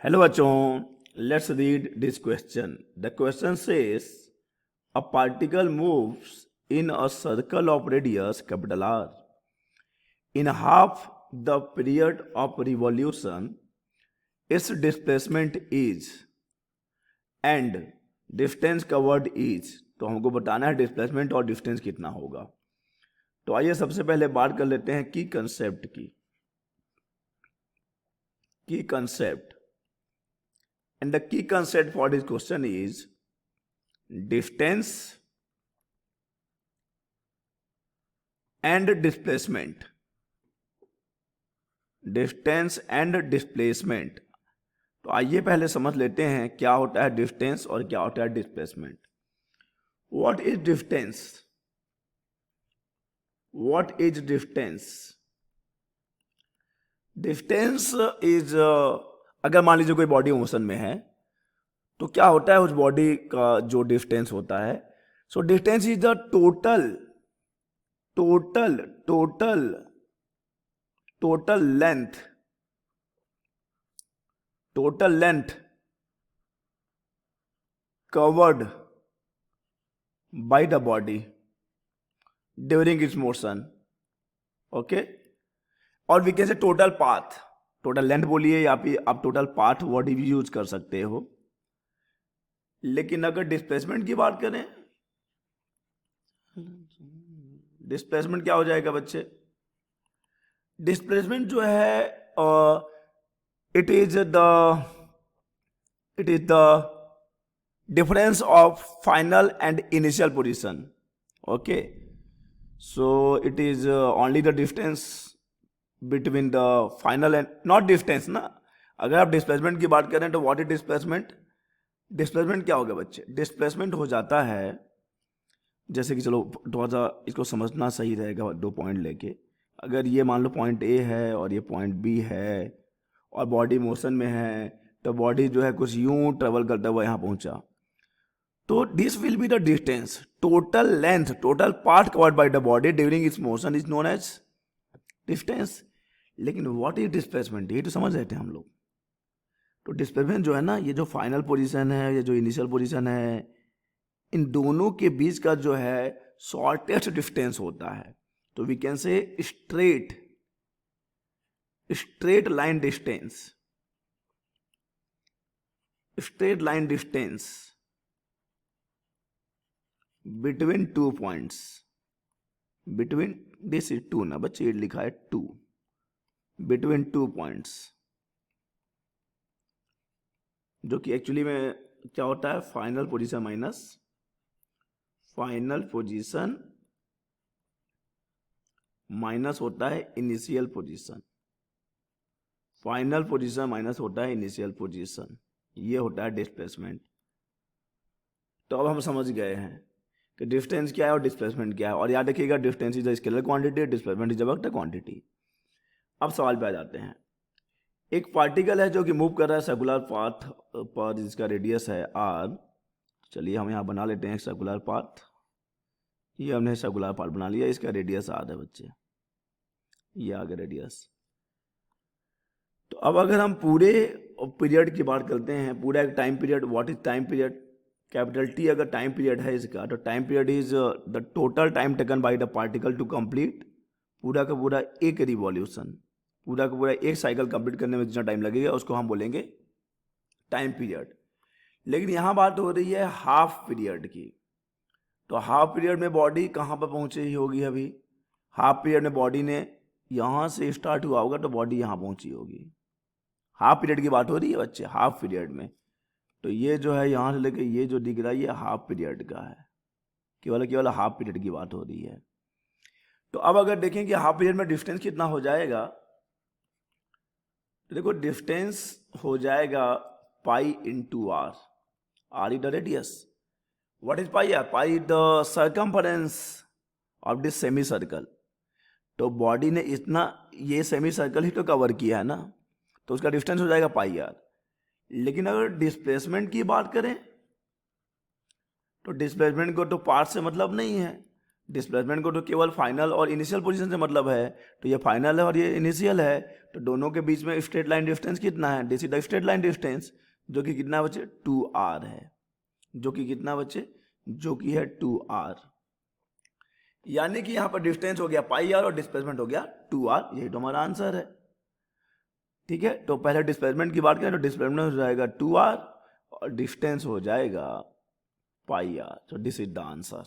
Hello bachon, let's read this question. The question says a particle moves in a circle of radius capital R. In half the period of revolution, its displacement is and distance covered is. तो हमको बताना है displacement और distance कितना होगा. तो आइए सबसे पहले बात कर लेते हैं की कंसेप्ट की. Concept. And the key concept for this question is distance and displacement. Distance and displacement. तो आइए पहले समझ लेते हैं क्या होता है डिस्टेंस और क्या होता है displacement. What is distance? What is distance? Distance is अगर मान लीजिए कोई बॉडी मोशन में है तो क्या होता है उस बॉडी का जो डिस्टेंस होता है. So distance is the total total total total length covered by the body during its motion. Okay, और we can say total path. Total length बोलिए या फिर आप टोटल पाथ वर्ड भी यूज कर सकते हो. लेकिन अगर डिस्प्लेसमेंट की बात करें, डिस्प्लेसमेंट क्या हो जाएगा बच्चे. डिस्प्लेसमेंट जो है it is the difference of final and initial position. Okay, so it is only the distance between the final and not distance ना. अगर आप डिस्प्लेसमेंट की बात करें तो व्हाट इज डिस्प्लेसमेंट. डिस्प्लेसमेंट क्या होगा बच्चे. डिस्प्लेसमेंट हो जाता है जैसे कि चलो थोड़ा सा इसको समझना सही रहेगा दो पॉइंट लेके. अगर ये मान लो पॉइंट ए है और ये पॉइंट बी है और बॉडी मोशन में है तो बॉडी जो है कुछ यूं ट्रेवल करता हुआ यहाँ पहुंचा तो this will be the distance. Total length total part covered by the body during its motion is known as distance. लेकिन व्हाट इज डिस्प्लेसमेंट ये तो समझ रहे थे हम लोग. तो डिस्प्लेसमेंट जो है ना, ये जो फाइनल पोजीशन है या जो इनिशियल पोजीशन है, इन दोनों के बीच का जो है शॉर्टेस्ट डिस्टेंस होता है. तो we can say straight line distance between two points. Between this is two ना बच्चे, लिखा है टू. बिटवीन टू पॉइंट्स जो कि एक्चुअली में क्या होता है फाइनल पोजीशन माइनस होता है initial position. Final position minus होता है इनिशियल पोजीशन. ये होता है डिस्प्लेसमेंट. तो अब हम समझ गए हैं कि डिस्टेंस क्या है और डिस्प्लेसमेंट क्या है. और याद रखिएगा distance is the scalar quantity, displacement is the vector quantity. अब सवाल पे आ जाते हैं. एक पार्टिकल है जो कि मूव कर रहा है सर्कुलर पाथ पर जिसका रेडियस है r. चलिए हम यहाँ बना लेते हैं सर्कुलर पाथ. ये हमने सर्कुलर पाथ बना लिया, इसका रेडियस r है बच्चे. ये आ गया रेडियस. तो अब अगर हम पूरे पीरियड की बात करते हैं, पूरा एक time period. What is time period. Capital T अगर टाइम पीरियड है इसका तो time period is the total time taken by the particle to complete पूरा का पूरा एक रिवॉल्यूशन. पूरा का पूरा एक साइकिल कंप्लीट करने में जितना टाइम लगेगा उसको हम बोलेंगे टाइम पीरियड. लेकिन यहाँ बात हो रही है हाफ पीरियड की. तो हाफ पीरियड में बॉडी कहाँ पर पहुँची होगी. अभी हाफ पीरियड में बॉडी ने यहाँ से स्टार्ट हुआ होगा तो बॉडी यहाँ पहुँची होगी. हाफ पीरियड की बात हो रही है बच्चे, हाफ पीरियड में. तो ये जो है यहाँ से लेके ये जो दिख रहा है ये हाफ पीरियड का है. केवल हाफ पीरियड की बात हो रही है. तो अब अगर देखें कि हाफ पीरियड में डिस्टेंस कितना हो जाएगा तो देखो डिस्टेंस हो जाएगा pi into r. R is the radius. What is pi r. Pi is the circumference of this semi circle. तो बॉडी ने इतना ये सेमी सर्कल ही तो कवर किया है ना, तो उसका डिस्टेंस हो जाएगा पाई आर. लेकिन अगर डिस्प्लेसमेंट की बात करें तो डिस्प्लेसमेंट को तो पार्ट से मतलब नहीं है. डिस्प्लेसमेंट को तो केवल फाइनल और इनिशियल पोजीशन से मतलब है, तो ये फाइनल है और ये इनिशियल है, तो दोनों के बीच में स्ट्रेट लाइन डिस्टेंस कितना है, this is the straight line distance, जो कि कितना बच्चे 2r है, जो कि कितना बच्चे, जो कि है 2r, यानी कि यहाँ पर डिस्टेंस हो गया पाई आर और डिस्प्लेसमेंट हो गया 2r, यही तो हमारा आंसर है। ठीक है, तो पहले डिस्प्लेसमेंट की बात करें तो डिस्प्लेसमेंट हो जाएगा 2r और डिस्टेंस हो जाएगा पाई are, so this is the answer।